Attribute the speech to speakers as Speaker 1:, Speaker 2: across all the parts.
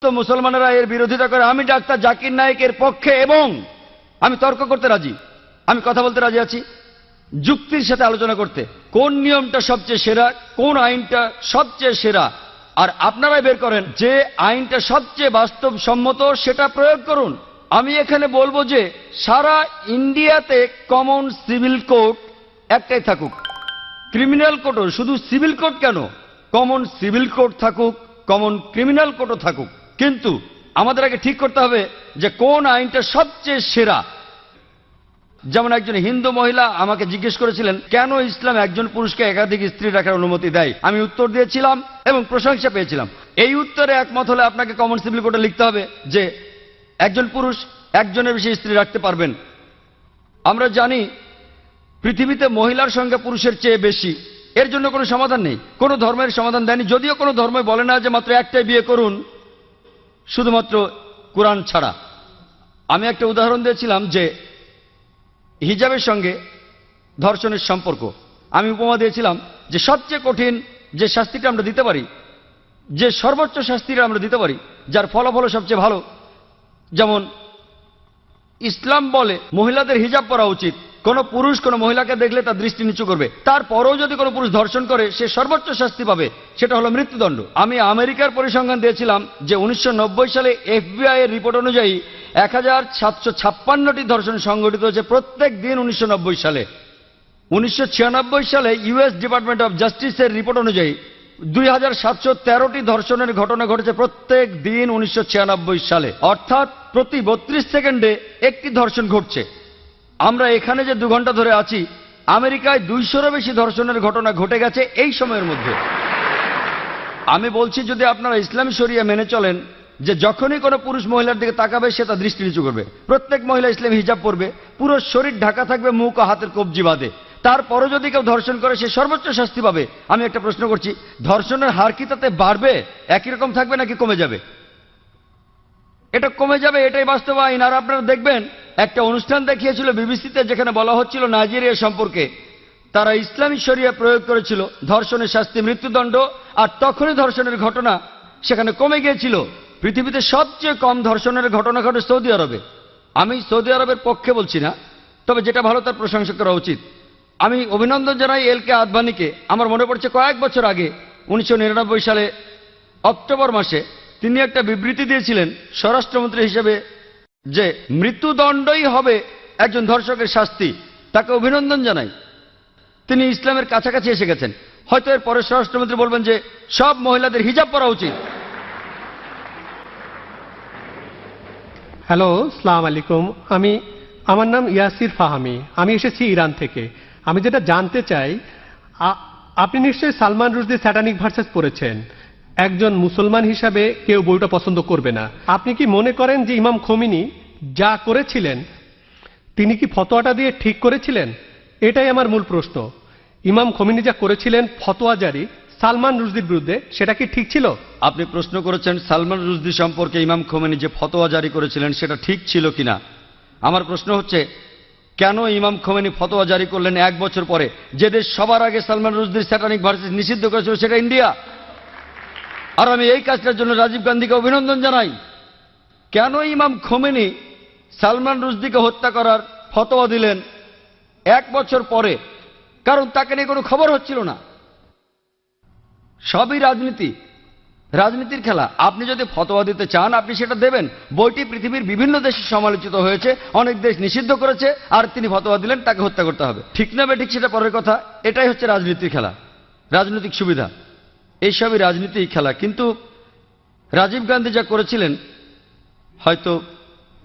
Speaker 1: তো মুসলমানেরা এর বিরোধিতা করে। আমি ডাক্তার জাকির নায়েকের পক্ষে এবং আমি তর্ক করতে রাজি, আমি কথা বলতে রাজি আছি, যুক্তির সাথে আলোচনা করতে। কোন নিয়মটা সবচেয়ে সেরা, কোন আইনটা সবচেয়ে সেরা, আর আপনারাই বের করেন যে আইনটা সবচেয়ে বাস্তবসম্মত, সেটা প্রয়োগ করুন। আমি এখানে বলবো যে সারা ইন্ডিয়াতে কমন সিভিল কোড একটাই থাকুক, ক্রিমিনাল কোডও। শুধু সিভিল কোড কেন, কমন সিভিল কোড থাকুক, কমন ক্রিমিনাল কোডও থাকুক। কিন্তু আমাদের আগে ঠিক করতে হবে যে কোন আইনটা সবচেয়ে সেরা। যেমন একজন হিন্দু মহিলা আমাকে জিজ্ঞেস করেছিলেন কেন ইসলাম একজন পুরুষকে একাধিক স্ত্রী রাখার অনুমতি দেয়। আমি উত্তর দিয়েছিলাম এবং প্রশংসা পেয়েছিলাম। এই উত্তরে একমত হলে আপনাকে কমন সিভিল কোডে লিখতে হবে যে একজন পুরুষ একজনের বেশি স্ত্রী রাখতে পারবেন। আমরা জানি পৃথিবীতে মহিলার সংখ্যা পুরুষের চেয়ে বেশি। এর জন্য কোনো সমাধান নেই, কোনো ধর্মের সমাধান দেয়নি। যদিও কোনো ধর্মই বলে না যে মাত্র একটাই বিয়ে করুন, শুধুমাত্র কোরআন ছাড়া। আমি একটা উদাহরণ দিয়েছিলাম যে হিজাবের সঙ্গে ধর্ষণের সম্পর্ক। আমি উপমা দিয়েছিলাম যে সবচেয়ে কঠিন যে শাস্তিটা আমরা দিতে পারি, যে সর্বোচ্চ শাস্তিটা আমরা দিতে পারি, যার ফলাফল সবচেয়ে ভালো, যেমন ইসলাম বলে মহিলাদের হিজাব পরা উচিত। কোনো পুরুষ কোনো মহিলাকে দেখলে তার দৃষ্টি নিচু করবে। তারপরেও যদি কোনো পুরুষ ধর্ষণ করে সে সর্বোচ্চ শাস্তি পাবে, সেটা হলো মৃত্যুদণ্ড। আমি আমেরিকার পরিসংখ্যান দিয়েছিলাম যে 1990 সালে FBI এর রিপোর্ট অনুযায়ী 1756টি ধর্ষণ সংঘটিত হয়েছে প্রত্যেক দিন 1990 সালে। 1996 সালে US ডিপার্টমেন্ট অফ জাস্টিসের রিপোর্ট অনুযায়ী 2713টি ধর্ষণের ঘটনা ঘটেছে প্রত্যেক দিন 1996 সালে। অর্থাৎ প্রতি 32 সেকেন্ডে একটি ধর্ষণ ঘটছে। আমরা এখানে যে 2 ঘন্টা ধরে আছি, আমেরিকায় 200-এরও বেশি ধর্ষণের ঘটনা ঘটে গেছে এই সময়ের মধ্যে। আমি বলছি যদি আপনারা ইসলামী শরিয়া মেনে চলেন যে যখনই কোনো পুরুষ মহিলার দিকে তাকাবে সে তার দৃষ্টি নিচু করবে। প্রত্যেক মহিলা ইসলামী হিজাব পরবে, পুরো শরীর ঢাকা থাকবে, মুখ ও হাতের কবজি বাঁধে। তারপরও যদি কেউ ধর্ষণ করে সে সর্বোচ্চ শাস্তি পাবে। আমি একটা প্রশ্ন করছি, ধর্ষণের হার কি তাতে বাড়বে, একই রকম থাকবে নাকি কমে যাবে? এটা কমে যাবে, এটাই বাস্তব আইন। আর আপনারা দেখবেন একটা অনুষ্ঠান দেখিয়েছিল বিবিসিতে, যেখানে বলা হচ্ছিল নাইজেরিয়া সম্পর্কে। তারা ইসলামী শরিয়া প্রয়োগ করেছিল, ধর্ষণের শাস্তি মৃত্যুদণ্ড, আর তখনই ধর্ষণের ঘটনা সেখানে কমে গিয়েছিল। পৃথিবীতে সবচেয়ে কম ধর্ষণের ঘটনা ঘটে সৌদি আরবে। আমি সৌদি আরবের পক্ষে বলছি না, তবে যেটা ভালো তার প্রশংসা করা উচিত। আমি অভিনন্দন জানাই LK আদভানিকে। আমার মনে পড়ছে কয়েক বছর আগে 1999 সালে অক্টোবর মাসে তিনি একটা বিবৃতি দিয়েছিলেন স্বরাষ্ট্রমন্ত্রী হিসেবে যে মৃত্যুদণ্ডই হবে একজন ধর্ষকের শাস্তি। তাকে অভিনন্দন জানাই। তিনি ইসলামের কাছাকাছি এসে গেছেন। হয়তো এর পরে স্বরাষ্ট্রমন্ত্রী বলবেন যে সব মহিলাদের হিজাব পরা উচিত।
Speaker 2: হ্যালো, আসসালামু আলাইকুম। আমার নাম ইয়াসির ফাহামি। আমি এসেছি ইরান থেকে। আমি যেটা জানতে চাই, আপনি নিশ্চয়ই সালমান রুশদির স্যাটানিক ভার্সেস পড়েছেন। একজন মুসলমান হিসাবে কেউ বইটা পছন্দ করবে না। আপনি কি মনে করেন যে ইমাম খোমেনি যা করেছিলেন তিনি কি ফতোয়াটা দিয়ে ঠিক করেছিলেন? এটাই আমার মূল প্রশ্ন। ইমাম খোমেনি যা করেছিলেন ফতোয়া জারি সালমান রুশদির বিরুদ্ধে, সেটা কি ঠিক ছিল?
Speaker 1: আপনি প্রশ্ন করেছেন সালমান রুশদি সম্পর্কে ইমাম খোমেনি যে ফতোয়া জারি করেছিলেন সেটা ঠিক ছিল কিনা। আমার প্রশ্ন হচ্ছে কেন ইমাম খোমেনি ফতোয়া জারি করলেন 1 বছর পরে? যে দেশ সবার আগে সালমান রুশদির স্যাটানিক ভার্সেস নিষিদ্ধ করেছিল সেটা ইন্ডিয়া। আর আমি এই কাজটার জন্য রাজীব গান্ধীকে অভিনন্দন জানাই। কেন ইমাম খোমেনি সালমান রুশদিকে হত্যা করার ফতোয়া দিলেন 1 বছর পরে? কারণ তাকে নিয়ে কোনো খবর হচ্ছিল না। সবই রাজনীতি, রাজনীতির খেলা। আপনি যদি ফতোয়া দিতে চান আপনি সেটা দেবেন। বইটি পৃথিবীর বিভিন্ন দেশে সমালোচিত হয়েছে, অনেক দেশ নিষিদ্ধ করেছে, আর তিনি ফতোয়া দিলেন তাকে হত্যা করতে হবে। ঠিক না বেঠিক সেটা পরের কথা। এটাই হচ্ছে রাজনীতির খেলা, রাজনৈতিক সুবিধা। এইসবই রাজনীতির খেলা। কিন্তু রাজীব গান্ধী যা করেছিলেন হয়তো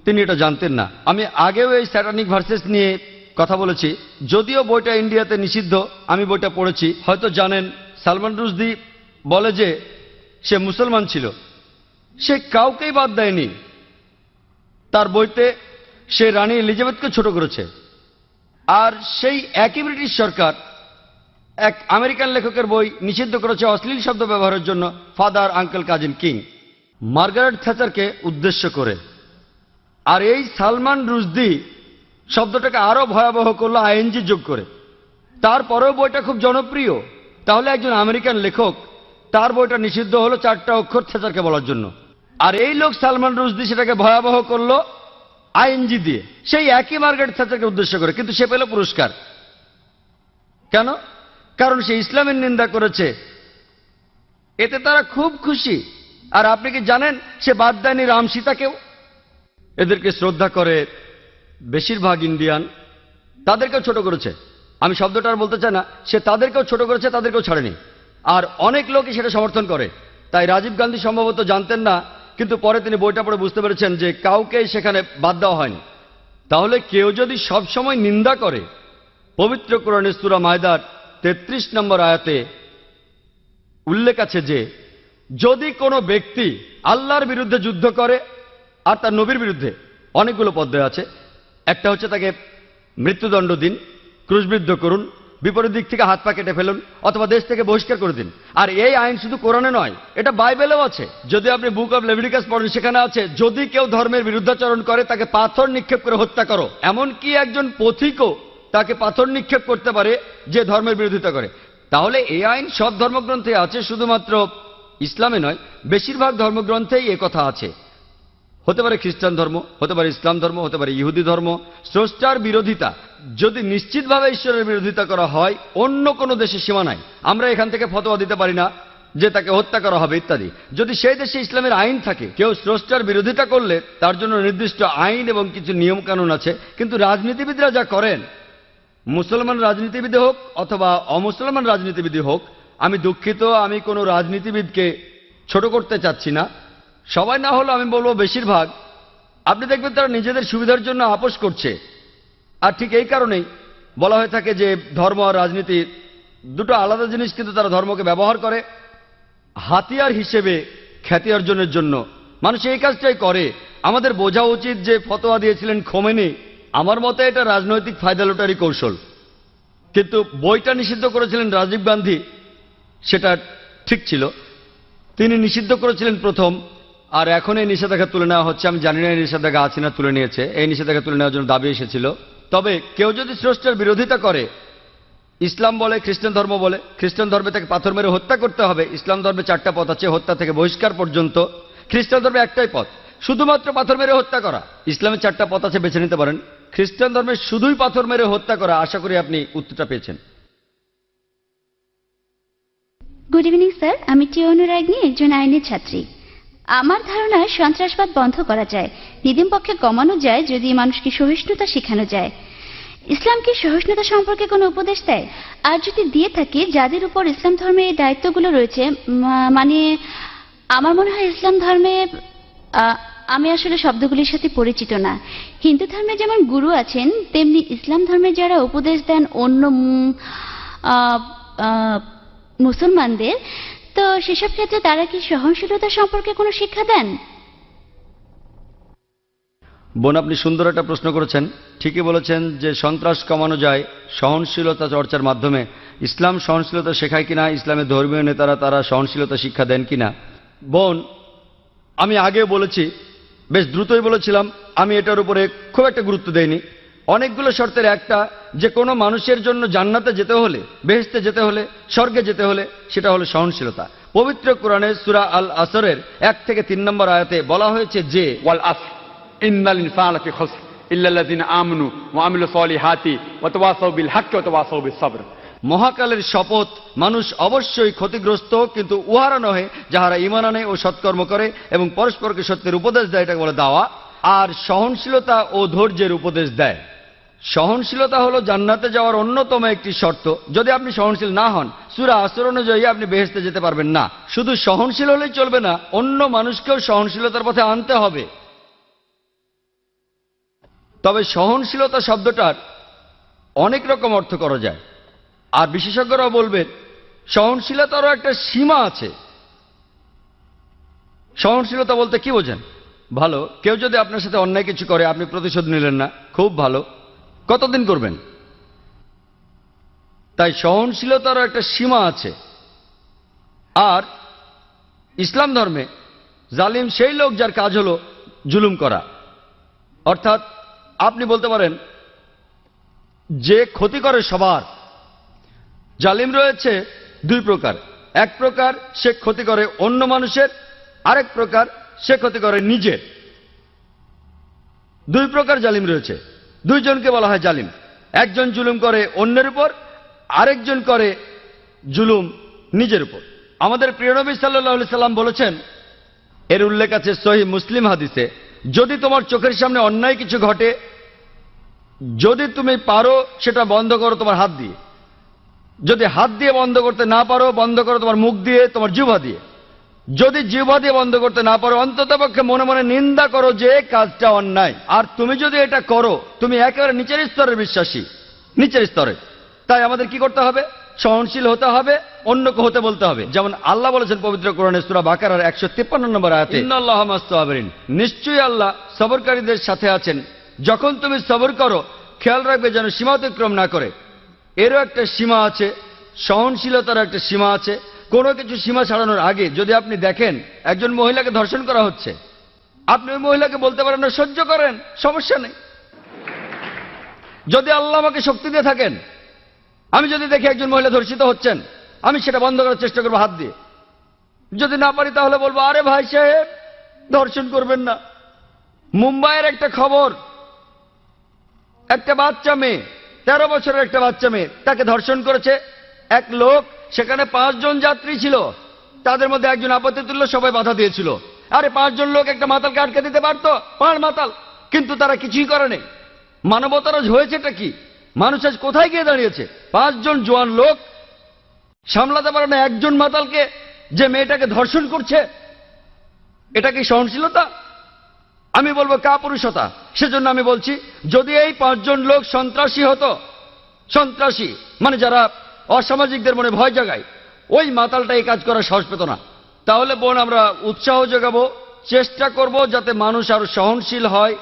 Speaker 1: তিনি এটা জানতেন না। আমি আগেও এই স্যাটানিক ভার্সেস নিয়ে কথা বলেছি, যদিও বইটা ইন্ডিয়াতে নিষিদ্ধ। আমি বইটা পড়েছি। হয়তো জানেন সালমান রুশদি বলে যে সে মুসলমান ছিল, সে কাউকেই বাদ দেয়নি। তার বইতে সে রানী এলিজাবেথকে ছোট করেছে। আর সেই একই ব্রিটিশ সরকার এক আমেরিকান লেখকের বই নিষিদ্ধ করেছে অশ্লীল শব্দ ব্যবহারের জন্য, father, uncle, cousin, king, Margaret থ্যাচারকে উদ্দেশ্য করে। আর এই সালমান রুশদি শব্দটাকে আরো ভয়াবহ করলো ING যোগ করে। তারপরেও বইটা খুব জনপ্রিয়। তাহলে একজন আমেরিকান লেখক, তার বইটা নিষিদ্ধ হলো 4টা অক্ষর থ্যাচারকে বলার জন্য। আর এই লোক সালমান রুশদি সেটাকে ভয়াবহ করলো আইএনজি দিয়ে, সেই একই মার্গারেট থ্যাচারকে উদ্দেশ্য করে, কিন্তু সে পেল পুরস্কার। কেন? কারণ সে ইসলামের নিন্দা করেছে, এতে তারা খুব খুশি। আর আপনি কি জানেন সে বাদ দেয়নি রাম সীতাকেও? এদেরকে শ্রদ্ধা করে বেশিরভাগ ইন্ডিয়ান, তাদেরকেও ছোট করেছে। আমি শব্দটা আর বলতে চাই না, সে তাদেরকেও ছোট করেছে, তাদেরকেও ছাড়েনি। আর অনেক লোকই সেটা সমর্থন করে। তাই রাজীব গান্ধী সম্ভবত জানতেন না, কিন্তু পরে তিনি বইটা পড়ে বুঝতে পেরেছেন যে কাউকেই সেখানে বাদ দেওয়া হয়নি। তাহলে কেউ যদি সব সময় নিন্দা করে, পবিত্র কোরআনের সূরা মায়দার 33 নম্বর আয়াতে উল্লেখ আছে যে যদি কোনো ব্যক্তি আল্লাহর বিরুদ্ধে যুদ্ধ করে আর তার নবীর বিরুদ্ধে, অনেকগুলো পদ্ধতি আছে। একটা হচ্ছে তাকে মৃত্যুদণ্ড দিন, ক্রুশবিদ্ধ করুন, বিপরীত দিক থেকে হাত পা কেটে ফেলুন, অথবা দেশ থেকে বহিষ্কার করে দিন। আর এই আইন শুধু কোরআনে নয়, এটা বাইবেলেও আছে। যদি আপনি বুক অব লেভিটিকাস পড়েন, সেখানে আছে যদি কেউ ধর্মের বিরুদ্ধাচরণ করে তাকে পাথর নিক্ষেপ করে হত্যা করো। এমনকি একজন পথিকও তাকে পাথর নিক্ষেপ করতে পারে যে ধর্মের বিরোধিতা করে। তাহলে এই আইন সব ধর্মগ্রন্থে আছে, শুধুমাত্র ইসলামে নয়, বেশিরভাগ ধর্মগ্রন্থেই এ কথা আছে। হতে পারে খ্রিস্টান ধর্ম, হতে পারে ইসলাম ধর্ম, হতে পারে ইহুদি ধর্ম। স্রষ্টার বিরোধিতা যদি নিশ্চিতভাবে ঈশ্বরের বিরোধিতা করা হয়, অন্য কোনো দেশের সীমা নাই। আমরা এখান থেকে ফতোয়া দিতে পারি না যে তাকে হত্যা করা হবে ইত্যাদি। যদি সেই দেশে ইসলামের আইন থাকে, কেউ স্রষ্টার বিরোধিতা করলে তার জন্য নির্দিষ্ট আইন এবং কিছু নিয়ম কানুন আছে। কিন্তু রাজনীতিবিদরা যা করেন, মুসলমান রাজনীতিবিদ হোক অথবা অমুসলমান রাজনীতিবিদ হোক, আমি দুঃখিত, আমি কোনো রাজনীতিবিদকে ছোট করতে চাচ্ছি না, সবাই না হলেও আমি বলবো বেশিরভাগ, আপনি দেখবেন তারা নিজেদের সুবিধার জন্য আপোষ করছে। আর ঠিক এই কারণেই বলা হয়ে থাকে যে ধর্ম আর রাজনীতি দুটো আলাদা জিনিস, কিন্তু তারা ধর্মকে ব্যবহার করে হাতিয়ার হিসেবে খ্যাতি অর্জনের জন্য। মানুষ এই কাজটাই করে। আমাদের বোঝা উচিত যে ফতোয়া দিয়েছিলেন খোমেনি, আমার মতে এটা রাজনৈতিক ফায়দা লুটারি কৌশল। কিন্তু বইটা নিষিদ্ধ করেছিলেন রাজীব গান্ধী, সেটা ঠিক ছিল। তিনি নিষিদ্ধ করেছিলেন প্রথম, আর এখন এই নিষেধাজ্ঞা তুলে নেওয়া হচ্ছে। আমি জানি না এই নিষেধাজ্ঞা আছে না তুলে নিয়েছে। এই নিষেধাজ্ঞা তুলে নেওয়ার জন্য দাবি এসেছিল। তবে কেউ যদি স্রষ্টার বিরোধিতা করে, ইসলাম বলে, খ্রিস্টান ধর্ম বলে, খ্রিস্টান ধর্মে তাকে পাথর মেরে হত্যা করতে হবে। ইসলাম ধর্মে 4টা পথ আছে, হত্যা থেকে বহিষ্কার পর্যন্ত। খ্রিস্টান ধর্মে একটাই পথ, শুধুমাত্র পাথর মেরে হত্যা করা। ইসলামে 4টা পথ আছে, বেছে নিতে পারেন। খ্রিস্টান ধর্মে শুধুই পাথর মেরে হত্যা করা। আশা করি আপনি উত্তরটা পেয়েছেন।
Speaker 3: গুড ইভিনিং স্যার, আমি টি অনুরাগনী, একজন আইনের ছাত্রী। আমার ধারণা সন্ত্রাসবাদ বন্ধ করা যায়, নিদিম পক্ষে কমানো যায় যদি মানুষকে সহিষ্ণুতা শেখানো যায়। ইসলাম কি সহিষ্ণুতা সম্পর্কে কোনো উপদেশ দেয়? আর যদি দিয়ে থাকে, যাদের উপর ইসলাম ধর্মে এই দায়িত্বগুলো রয়েছে, মানে আমার মনে হয় ইসলাম ধর্মে, আমি আসলে শব্দগুলির সাথে পরিচিত না। হিন্দু ধর্মে যেমন গুরু আছেন, তেমনি ইসলাম ধর্মে যারা উপদেশ দেন অন্য মুসলমানদের, তো সেসব ক্ষেত্রে তারা কি সহনশীলতা সম্পর্কে কোনো শিক্ষা দেন?
Speaker 1: বোন, আপনি সুন্দর একটা প্রশ্ন করেছেন। ঠিকই বলেছেন যে সন্ত্রাস কমানো যায় সহনশীলতা চর্চার মাধ্যমে। ইসলাম সহনশীলতা শেখায় কিনা, ইসলামের ধর্মীয় নেতারা তারা সহনশীলতা শিক্ষা দেন কিনা? বোন, আমি আগেও বলেছি, বেশ দ্রুতই বলেছিলাম, আমি এটার উপরে খুব একটা গুরুত্ব দেইনি। অনেকগুলো শর্তের একটা, যে কোনো মানুষের জন্য জান্নাতে যেতে হলে, বেহেশতে যেতে হলে, স্বর্গে যেতে হলে, সেটা হলো সহনশীলতা। পবিত্র কোরআনে সূরা আল আসরের 1 থেকে 3 নম্বর আয়াতে বলা হয়েছে যে
Speaker 4: ওয়াল আসর ইন্নাল ইনসানা ফি খুসর ইল্লাল্লাযিনা আমানু ওয়া আমিলুস সলিহাতি ওয়া তাওয়াসাউ বিল হাক্কি ওয়া তাওয়াসাউ বিস সবর।
Speaker 1: মহাকালের শপথ, মানুষ অবশ্যই ক্ষতিগ্রস্ত, কিন্তু উহারা নহে যাহারা ঈমান আনে ও সৎকর্ম করে এবং পরস্পরকে সত্যের উপদেশ দেয়, এটাকে বলে দাওয়া। আর সহনশীলতা ও ধৈর্যের উপদেশ দেয়। সহনশীলতা হলো জান্নাতে যাওয়ার অন্যতম একটি শর্ত। যদি আপনি সহনশীল না হন, সূরা আসর অনুযায়ী আপনি বেহেশতে যেতে পারবেন না। শুধু সহনশীল হলেই চলবে না, অন্য মানুষকেও সহনশীলতার পথে আনতে হবে। তবে সহনশীলতা শব্দটার অনেক রকম অর্থ করা যায়, আর বিশেষজ্ঞরাও বলবেন সহনশীলতারও একটা সীমা আছে। সহনশীলতা বলতে কি বোঝেন? ভালো, কেউ যদি আপনার সাথে অন্যায় কিছু করে, আপনি প্রতিশোধ নিলেন না, খুব ভালো। কতদিন করবেন? তাই সহনশীলতারও একটা সীমা আছে। আর ইসলাম ধর্মে জালিম সেই লোক যার কাজ হলো জুলুম করা। অর্থাৎ আপনি বলতে পারেন যে ক্ষতি করে সবার। জালিম রয়েছে 2 প্রকার। এক প্রকার সে ক্ষতি করে অন্য মানুষের, আরেক প্রকার সে ক্ষতি করে নিজের। দুই প্রকার জালিম রয়েছে, দুইজনকে বলা হয় জালিম। একজন জুলুম করে অন্যের উপর, আরেকজন করে জুলুম নিজের উপর। আমাদের প্রিয় নবী সাল্লাল্লাহু আলাইহি সাল্লাম বলেছেন, এর উল্লেখ আছে সহিহ মুসলিম হাদিসে, যদি তোমার চোখের সামনে অন্যায় কিছু ঘটে, যদি তুমি পারো সেটা বন্ধ করো তোমার হাত দিয়ে। যদি হাত দিয়ে বন্ধ করতে না পারো, বন্ধ করো তোমার মুখ দিয়ে, তোমার জিহ্বা দিয়ে। যদি জিহ্বা দিয়ে বন্ধ করতে না পারো, অন্ততপক্ষে মনে মনে নিন্দা করো যে কাজটা অন্যায়। আর তুমি যদি এটা করো, তুমি একেবারে নিচের স্তরের বিশ্বাসী, নিচের স্তরে। তাই আমাদের কি করতে হবে? সহনশীল হতে হবে, অন্যকে হতে বলতে হবে। যেমন আল্লাহ বলেছেন পবিত্র কোরআনে সূরা বাকারার 153 নম্বর আয়াতে, ইন্নাল্লাহা মা'আস সাবিরিন, নিশ্চয়ই আল্লাহ সবরকারীদের সাথে আছেন। যখন তুমি সবর করো, খেয়াল রাখবে যেন সীমা অতিক্রম না করে। এরও একটা সীমা আছে, সহনশীলতার একটা সীমা আছে। কোনো কিছু সীমা ছাড়ানোর আগে যদি আপনি দেখেন একজন মহিলাকে ধর্ষণ করা হচ্ছে, আপনি ওই মহিলাকে বলতে পারেন না সহ্য করেন, সমস্যা নেই। যদি আল্লাহ আমাকে শক্তি দিয়ে থাকেন, আমি যদি দেখি একজন মহিলা ধর্ষিত হচ্ছেন, আমি সেটা বন্ধ করার চেষ্টা করবো হাত দিয়ে। যদি না পারি তাহলে বলবো, আরে ভাই সাহেব ধর্ষণ করবেন না। মুম্বাইয়ের একটা খবর, একটা বাচ্চা মেয়ে, 13 বছরের একটা বাচ্চা মেয়ে, তাকে ধর্ষণ করেছে এক লোক। সেখানে 5 জন যাত্রী ছিল, তাদের মধ্যে একজন আপত্তি তুলল, সবাই বাধা দিয়েছিল। আরে 5 জন লোক একটা মাতালকে আটকে দিতে পারতো, 5 মাতাল, কিন্তু তারা কিছুই করেনি। মানবতার হয়েছেটা কি? মানুষ আজ কোথায় গিয়ে দাঁড়িয়েছে? 5 জন জোয়ান লোক সামলাতে পারে না একজন মাতালকে, যে মেয়েটাকে ধর্ষণ করছে। এটা কি সহনশীলতা? আমি বলবো কাপুরুষতা। সেজন্য আমি বলছি, যদি এই 5 জন লোক সন্ত্রাসী হতো, সন্ত্রাসী মানে যারা অসামাজিকদের মনে ভয় জাগায়, ওই মাতালটা এই কাজ করার সাহস পেত না। তাহলে বোন, আমরা উৎসাহ যোগাবো, চেষ্টা করব যাতে মানুষ আরো সহনশীল হয়,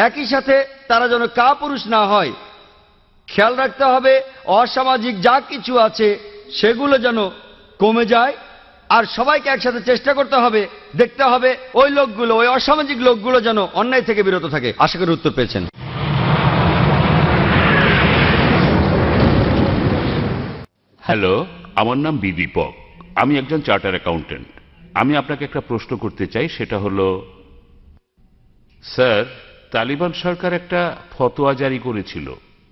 Speaker 1: একই সাথে তারা যেন কাপুরুষ না হয়। খেয়াল রাখতে হবে অসামাজিক যা কিছু আছে সেগুলো যেন কমে যায়। আর সবাইকে একসাথে চেষ্টা করতে হবে, দেখতে হবে ওই লোকগুলো, ওই অসামাজিক লোকগুলো যেন অন্যায় থেকে বিরত থাকে। আশা করি উত্তর পেয়েছেন।
Speaker 5: হ্যালো, আমার নাম দীপক, আমি একজন চার্টার অ্যাকাউন্টেন্ট। আমি আপনাকে একটা প্রশ্ন করতে চাই, সেটা হলো, স্যার, তালিবান সরকার একটা ফতোয়া জারি করেছিল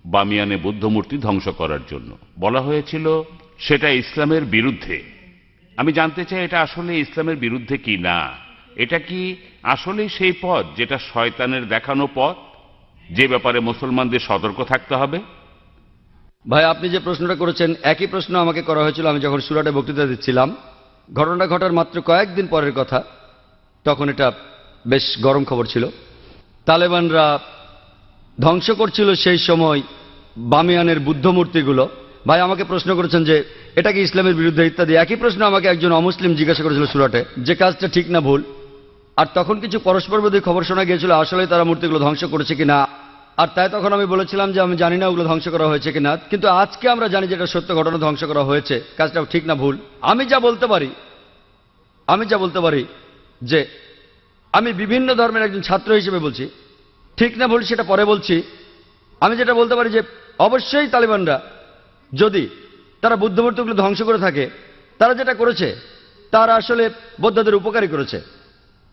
Speaker 5: বামিয়ানে বুদ্ধ মূর্তি ধ্বংস করার জন্য। বলা হয়েছিল সেটা ইসলামের বিরুদ্ধে। আমি জানতে চাই এটা আসলে ইসলামের বিরুদ্ধে কি না। এটা কি আসলেই সেই পথ যেটা শয়তানের দেখানো পথ, যে ব্যাপারে মুসলমানদের সতর্ক থাকতে হবে?
Speaker 1: ভাই, আপনি যে প্রশ্নটা করেছেন একই প্রশ্ন আমাকে করা হয়েছিল আমি যখন সুরাটে বক্তৃতা দিচ্ছিলাম। ঘটনা ঘটার মাত্র কয়েকদিন পরের কথা, তখন এটা বেশ গরম খবর ছিল। তালেবানরা ধ্বংস করছিল সেই সময় বামিয়ানের বুদ্ধ মূর্তিগুলো। ভাই আমাকে প্রশ্ন করেছেন যে এটা কি ইসলামের বিরুদ্ধে ইত্যাদি। একই প্রশ্ন আমাকে একজন অমুসলিম জিজ্ঞাসা করেছিল সুরাটে, যে কাজটা ঠিক না ভুল। আর তখন কিছু পরস্পরবিরোধী খবর শোনা গিয়েছিল, আসলে তারা মূর্তিগুলো ধ্বংস করেছে কিনা। আর তাই তখন আমি বলেছিলাম যে আমি জানি না ওগুলো ধ্বংস করা হয়েছে কিনা, কিন্তু আজকে আমরা জানি যে এটা সত্য ঘটনা, ধ্বংস করা হয়েছে। কাজটা ঠিক না ভুল, আমি যা বলতে পারি যে আমি বিভিন্ন ধর্মের একজন ছাত্র হিসেবে বলছি, ঠিক না ভুল সেটা পরে বলছি। আমি যেটা বলতে পারি যে অবশ্যই তালিবানরা যদি তারা বুদ্ধ মূর্তিগুলো ধ্বংস করে থাকে, তারা যেটা করেছে তারা আসলে বৌদ্ধদের উপকারী করেছে।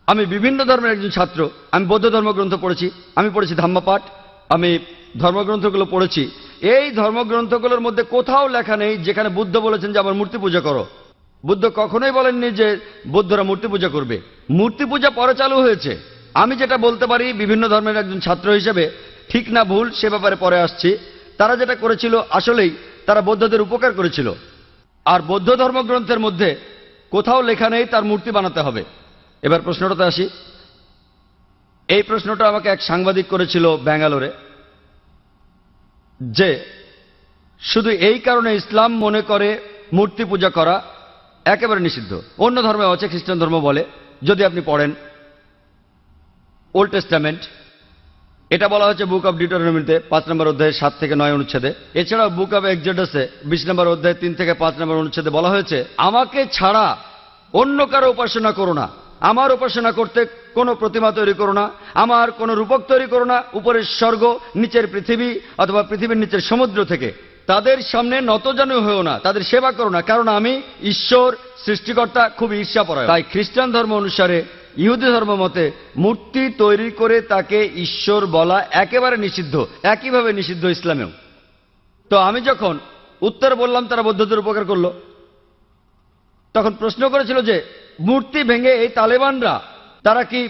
Speaker 1: আমি বিভিন্ন ধর্মের একজন ছাত্র, আমি বৌদ্ধ ধর্মগ্রন্থ পড়েছি, আমি পড়েছি ধাম্মাপাঠ, আমি ধর্মগ্রন্থগুলো পড়েছি। এই ধর্মগ্রন্থগুলোর মধ্যে কোথাও লেখা নেই যেখানে বুদ্ধ বলেছেন যে আমার মূর্তি পূজা করো। বুদ্ধ কখনোই বলেননি যে বৌদ্ধরা মূর্তি পূজা করবে। মূর্তি পূজা পরে চালু হয়েছে। আমি যেটা বলতে পারি বিভিন্ন ধর্মের একজন ছাত্র হিসেবে, ঠিক না ভুল সে ব্যাপারে পরে আসছি। তারা যেটা করেছিল আসলেই তারা বৌদ্ধদের উপকার করেছিল। আর বৌদ্ধ ধর্মগ্রন্থের মধ্যে কোথাও লেখা নেই তার মূর্তি বানাতে হবে। এবার প্রশ্নটাতে আসি। এই প্রশ্নটা আমাকে এক সাংবাদিক করেছিল ব্যাঙ্গালোরে, যে শুধু এই কারণে ইসলাম মনে করে মূর্তি পূজা করা একেবারে নিষিদ্ধ। অন্য ধর্মে আছে, খ্রিস্টান ধর্ম বলে। যদি আপনি পড়েন ওল্ড টেস্টামেন্ট, এটা বলা হচ্ছে বুক অব ডিউটেরোনমিতে 5 নম্বর অধ্যায়ে 7 থেকে 9 অনুচ্ছেদে। এছাড়াও বুক অব এক্সোডাসে 20 নম্বর অধ্যায়ে 3 থেকে 5 নম্বর অনুচ্ছেদে বলা হয়েছে, আমাকে ছাড়া অন্য কারো উপাসনা করো না, আমার উপাসনা করতে কোনো প্রতিমা তৈরি করো না, আমার কোনো রূপক তৈরি করো না উপরের স্বর্গ, নিচের পৃথিবী অথবা পৃথিবীর নিচের সমুদ্র থেকে। তাদের সামনে নতজানু হয়েও না, তাদের সেবা করো না, কারণ আমি ঈশ্বর সৃষ্টিকর্তা খুব ঈর্ষাপরায়ণ। তাই খ্রিস্টান ধর্ম অনুসারে ইহুদি ধর্ম মতে মূর্তি তৈরি করে তাকে ঈশ্বর বলা একেবারে নিষিদ্ধ, একইভাবে নিষিদ্ধ ইসলামেও। তো আমি যখন উত্তর বললাম তারা বৌদ্ধদের উপকার করলো, তখন প্রশ্ন করেছিল যে মূর্তি ভেঙে এই তালেবানরা তারা কি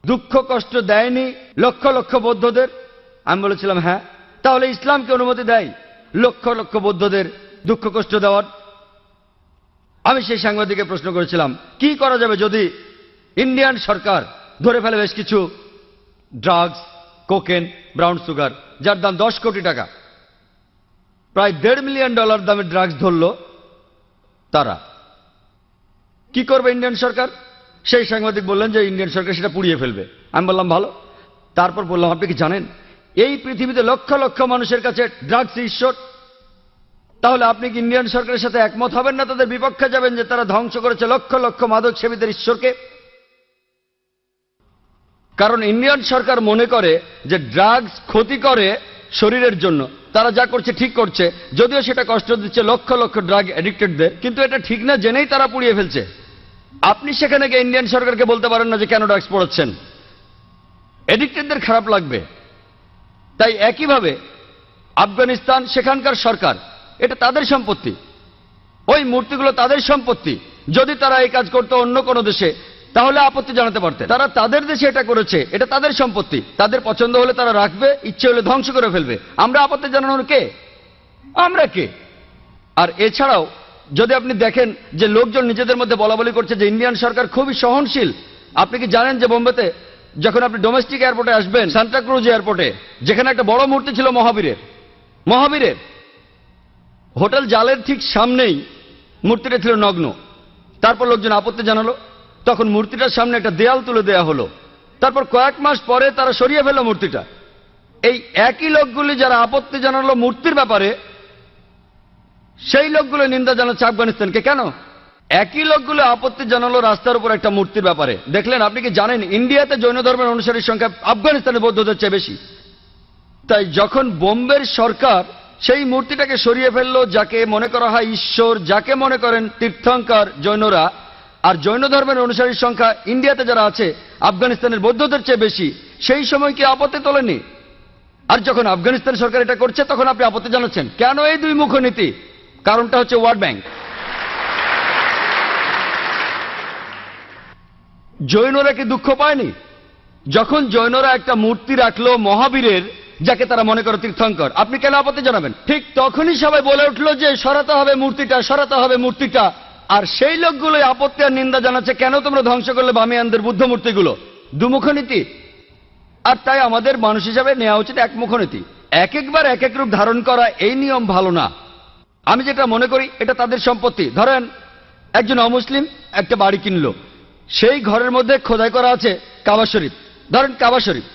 Speaker 1: দুঃখ কষ্ট দেয়নি লক্ষ লক্ষ বৌদ্ধদের? আমি বলেছিলাম হ্যাঁ। তাহলে ইসলামকে অনুমতি দেয় লক্ষ লক্ষ বৌদ্ধদের দুঃখ কষ্ট দেওয়ার? আমি সেই সাংবাদিককে প্রশ্ন করেছিলাম কি করা যাবে যদি ইন্ডিয়ান সরকার ধরে ফেলে বেশ কিছু ড্রাগস, কোকেন, ব্রাউন সুগার, যার দাম 10 কোটি টাকা, প্রায় $1.5 মিলিয়ন দামের ড্রাগস ধরল, তারা কি করবে ইন্ডিয়ান সরকার? সেই সাংবাদিক বললেন যে ইন্ডিয়ান সরকার সেটা পুড়িয়ে ফেলবে। আমি বললাম ভালো। তারপর বললাম আপনি কি জানেন এই পৃথিবীতে লক্ষ লক্ষ মানুষের কাছে ড্রাগস ঈশ্বর? তাহলে আপনি কি ইন্ডিয়ান সরকারের সাথে একমত হবেন না তাদের বিপক্ষে যাবেন যে তারা ধ্বংস করেছে লক্ষ লক্ষ মাদক সেবীদের ঈশ্বরকে? কারণ ইন্ডিয়ান সরকার মনে করে যে ড্রাগস ক্ষতি করে শরীরের জন্য, তারা যা করছে ঠিক করছে, যদিও সেটা কষ্ট দিচ্ছে লক্ষ লক্ষ ড্রাগ অ্যাডিক্টেডদের, কিন্তু এটা ঠিক না জেনেই তারা পুড়িয়ে ফেলছে। আপনি সেখানে গিয়ে ইন্ডিয়ান সরকারকে বলতে পারেন না যে কেন ড্রাগস পড়াচ্ছেন, অ্যাডিক্টেডদের খারাপ লাগবে। তাই একইভাবে আফগানিস্তান, সেখানকার সরকার, এটা তাদের সম্পত্তি, ওই মূর্তিগুলো তাদের সম্পত্তি। যদি তারা এই কাজ করতো অন্য কোনো দেশে তাহলে আপত্তি জানাতে পারতেন। তারা তাদের দেশে এটা করেছে, এটা তাদের সম্পত্তি, তাদের পছন্দ হলে তারা রাখবে, ইচ্ছে হলে ধ্বংস করে ফেলবে। আমরা আপত্তি জানানোর কে? আমরা কে? আর এছাড়াও যদি আপনি দেখেন যে লোকজন নিজেদের মধ্যে বলাবলি করছে যে ইন্ডিয়ান সরকার খুবই সহনশীল। আপনি কি জানেন যে বোম্বেতে যখন আপনি ডোমেস্টিক এয়ারপোর্টে আসবেন, সান্টাক্রুজ এয়ারপোর্টে, যেখানে একটা বড় মূর্তি ছিল মহাবীরের, হোটেল জালের ঠিক সামনেই মূর্তিটা ছিল নগ্ন। তারপর লোকজন আপত্তি জানালো, তখন মূর্তিটার সামনে একটা দেয়াল তুলে দেয়া হলো। তারপর কয়েক মাস পরে তারা সরিয়ে ফেলল মূর্তিটা। এই একই লোকগুলি যারা আপত্তি জানালো মূর্তির ব্যাপারে, সেই লোকগুলো নিন্দা জানাচ্ছে আফগানিস্তানকে। কেন? একই লোকগুলো আপত্তি জানালো রাস্তার উপর একটা মূর্তির ব্যাপারে। দেখলেন? আপনি কি জানেন ইন্ডিয়াতে জৈন ধর্মের অনুসারীর সংখ্যা আফগানিস্তানের বৌদ্ধদের চেয়ে বেশি? তাই যখন বোম্বের সরকার সেই মূর্তিটাকে সরিয়ে ফেললো, যাকে মনে করা হয় ঈশ্বর, যাকে মনে করেন তীর্থঙ্কর জৈনরা, আর জৈন ধর্মের অনুসারীর সংখ্যা ইন্ডিয়াতে যারা আছে আফগানিস্তানের বৌদ্ধদের চেয়ে বেশি, সেই সময় কি আপত্তি তোলেনি? আর যখন আফগানিস্তান সরকার এটা করছে তখন আপনি আপত্তি জানাচ্ছেন কেন? এই দুই মুখ নীতি। কারণটা হচ্ছে ওয়ার্ল্ড ব্যাংক। জৈনরা কি দুঃখ পায়নি যখন জৈনরা একটা মূর্তি রাখলো মহাবীরের, যাকে তারা মনে করে তীর্থঙ্কর? আপনি কেন আপত্তি জানাবেন? ঠিক তখনই সবাই বলে উঠলো যে সরাতে হবে মূর্তিটা, সরাতে হবে মূর্তিটা। আর সেই লোকগুলোই আপত্তি আর নিন্দা জানাচ্ছে কেন তোমরা ধ্বংস করলে বামিয়ানদের বুদ্ধ মূর্তিগুলো? দুমুখনীতি। আর তাই আমাদের মানুষ হিসাবে নেওয়া উচিত একমুখনীতি। এক একবার এক এক রূপ ধারণ করা, এই নিয়ম ভালো না। আমি যেটা মনে করি এটা তাদের সম্পত্তি। ধরেন একজন অমুসলিম একটা বাড়ি কিনলো, সেই ঘরের মধ্যে খোদাই করা আছে কাবা শরীফ, ধরেন কাবা শরীফ।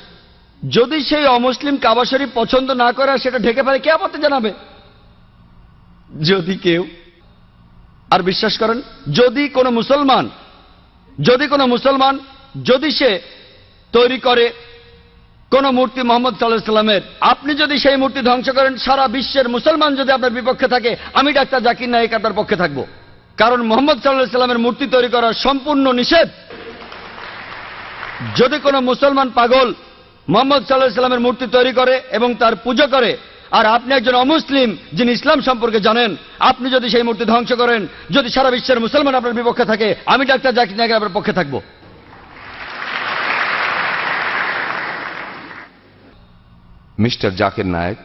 Speaker 1: যদি সেই অমুসলিম কাবা শরীফ পছন্দ না করে আর সেটা ঢেকে ফেলে, কে আপত্তি জানাবে? যদি কেউ। আর বিশ্বাস করেন যদি কোনো মুসলমান যদি সে তৈরি করে কোন মূর্তি মোহাম্মদ সাল্লাল্লাহু আলাইহি সাল্লামের, আপনি যদি সেই মূর্তি ধ্বংস করেন, সারা বিশ্বের মুসলমান যদি আপনার বিপক্ষে থাকে, আমি ডাক্তার জাকির নায়েক আপনার পক্ষে থাকবো। কারণ মোহাম্মদ সাল্লাল্লাহু আলাইহি সাল্লামের মূর্তি তৈরি করা সম্পূর্ণ নিষেধ। যদি কোনো মুসলমান পাগল মোহাম্মদ সাল্লাল্লাহু আলাইহি সাল্লামের মূর্তি তৈরি করে এবং তার পুজো করে, আর আপনি একজন অমুসলিম যিনি ইসলাম সম্পর্কে জানেন, আপনি যদি সেই মূর্তি ধ্বংস করেন, যদি সারা বিশ্বের মুসলমান আপনার বিপক্ষে থাকে, আমি ডাক্তার জাকির নায়েক আপনার পক্ষে থাকবো।
Speaker 6: মিস্টার জাকির নায়েক,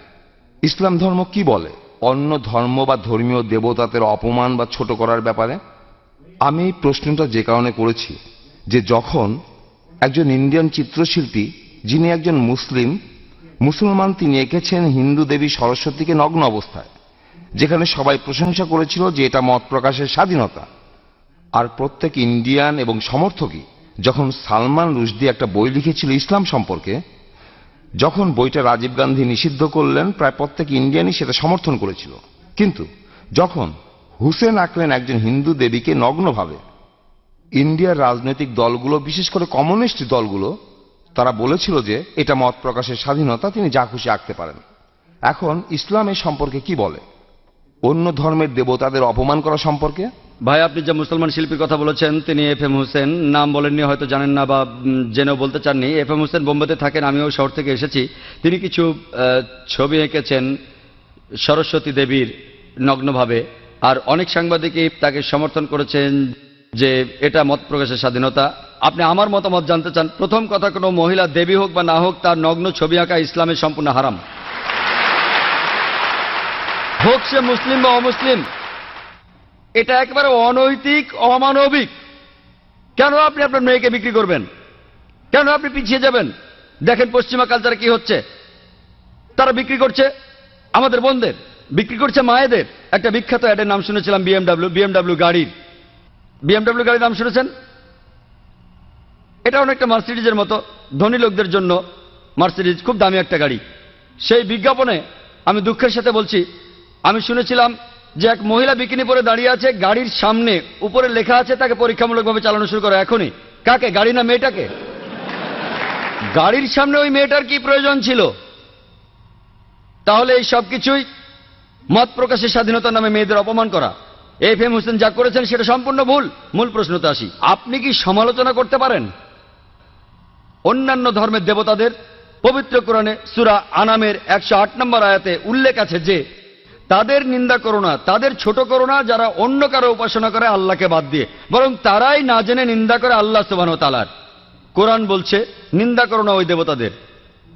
Speaker 6: ইসলাম ধর্ম কি বলে অন্য ধর্ম বা ধর্মীয় দেবতাদের অপমান বা ছোট করার ব্যাপারে? আমি এই প্রশ্নটা যে কারণে করেছি যে যখন একজন ইন্ডিয়ান চিত্রশিল্পী, যিনি একজন মুসলমান, তিনি এঁকেছেন হিন্দু দেবী সরস্বতীকে নগ্ন অবস্থায়, যেখানে সবাই প্রশংসা করেছিল যে এটা মত প্রকাশের স্বাধীনতা। আর প্রত্যেক ইন্ডিয়ান এবং সমর্থকই, যখন সালমান রুশদি একটা বই লিখেছিল ইসলাম সম্পর্কে, যখন বইটা রাজীব গান্ধী নিষিদ্ধ করলেন, প্রায় প্রত্যেক ইন্ডিয়ানই সেটা সমর্থন করেছিল। কিন্তু যখন হুসেন আঁকলেন একজন হিন্দু দেবীকে নগ্নভাবে, ইন্ডিয়ার রাজনৈতিক দলগুলো, বিশেষ করে কমিউনিস্ট দলগুলো, তারা বলেছিল যে এটা মত প্রকাশের স্বাধীনতা, তিনি যা খুশি আঁকতে পারেন। এখন ইসলাম এই সম্পর্কে কি বলে? অন্য ধর্মের দেবতাদের অপমান করা সম্পর্কে
Speaker 1: ভাই, আপনি যে মুসলমান শিল্পীর কথা বলেছেন তিনি FM হোসেন, নাম বলেননি, হয়তো জানেন না বা জেনেও বলতে চাননি। FM হোসেন বোম্বেতে থাকেন, আমিও শহর থেকে এসেছি। তিনি কিছু ছবি এঁকেছেন সরস্বতী দেবীর নগ্নভাবে, আর অনেক সাংবাদিকই তাকে সমর্থন করেছেন যে এটা মত প্রকাশের স্বাধীনতা। আপনি আমার মতামত জানতে চান। প্রথম কথা, কোনো মহিলা দেবী হোক বা না হোক, তার নগ্ন ছবি আঁকা ইসলামের সম্পূর্ণ হারাম, হোক সে মুসলিম বা অমুসলিম। এটা একেবারে অনৈতিক, অমানবিক। কেন আপনি আপনার মেয়েকে বিক্রি করবেন? কেন আপনি পিছিয়ে যাবেন? দেখেন পশ্চিমা কালচারে কি হচ্ছে। তারা বিক্রি করছে আমাদের বোনদের, বিক্রি করছে মায়েদের। একটা বিখ্যাত অ্যাডের নাম শুনেছিলাম, বিএমডাব্লিউ গাড়ির। বিএমডাব্লিউ গাড়ির নাম শুনেছেন? এটা অনেকটা মার্সিডিজের মতো, ধনী লোকদের জন্য মার্সিডিজ খুব দামি একটা গাড়ি। সেই বিজ্ঞাপনে আমি দুঃখের সাথে বলছি, আমি শুনেছিলাম যে এক মহিলা বিকিনি পরে দাঁড়িয়ে আছে, গাড়ির সামনে উপরে লেখা আছে তাকে পরীক্ষামূলকভাবে চালানো শুরু করো এখনই। কাকে? গাড়ি না মেয়েটাকে? গাড়ির সামনে ওই মেয়েটার কি প্রয়োজন ছিল? তাহলে এই সব কিছুই মত প্রকাশের স্বাধীনতার নামে মেয়েদের অপমান করা। FM হোসেন যা করেছেন সেটা সম্পূর্ণ ভুল। মূল প্রশ্নতে আসি, আপনি কি সমালোচনা করতে পারেন অন্যান্য ধর্মের দেবতাদের? পবিত্র কোরআনে সূরা আনামের 108 নম্বর আয়াতে উল্লেখ আছে যে তাদের নিন্দা করো না, তাদের ছোট করো না যারা অন্য কারো উপাসনা করে আল্লাহকে বাদ দিয়ে, বরং তারাই না জেনে নিন্দা করে আল্লাহ সুবহানাহু ওয়া তাআলার। কোরআন বলছে নিন্দা করো না ওই দেবতাদের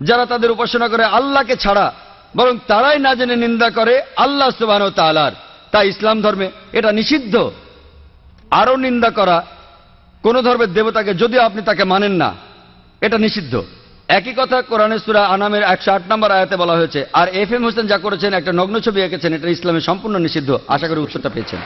Speaker 1: যারা তাদের উপাসনা করে আল্লাহকে ছাড়া, বরং তারাই না জেনে নিন্দা করে আল্লাহ সুবহানাহু ওয়া তাআলার। তাই ইসলাম ধর্মে এটা নিষিদ্ধ। আরো নিন্দা করা কোন ধর্মের দেবতাকে যদি আপনি তাকে মানেন না, এটা নিষিদ্ধ। একই কথা কোরআনে সূরা আনামের 108 নম্বর আয়াতে বলা হয়েছে। আর FM হোসেন যা করেছেন, একটা নগ্ন ছবি এঁকেছেন, এটা ইসলামে সম্পূর্ণ নিষিদ্ধ। আশা করি উত্তরটা পেয়েছেন।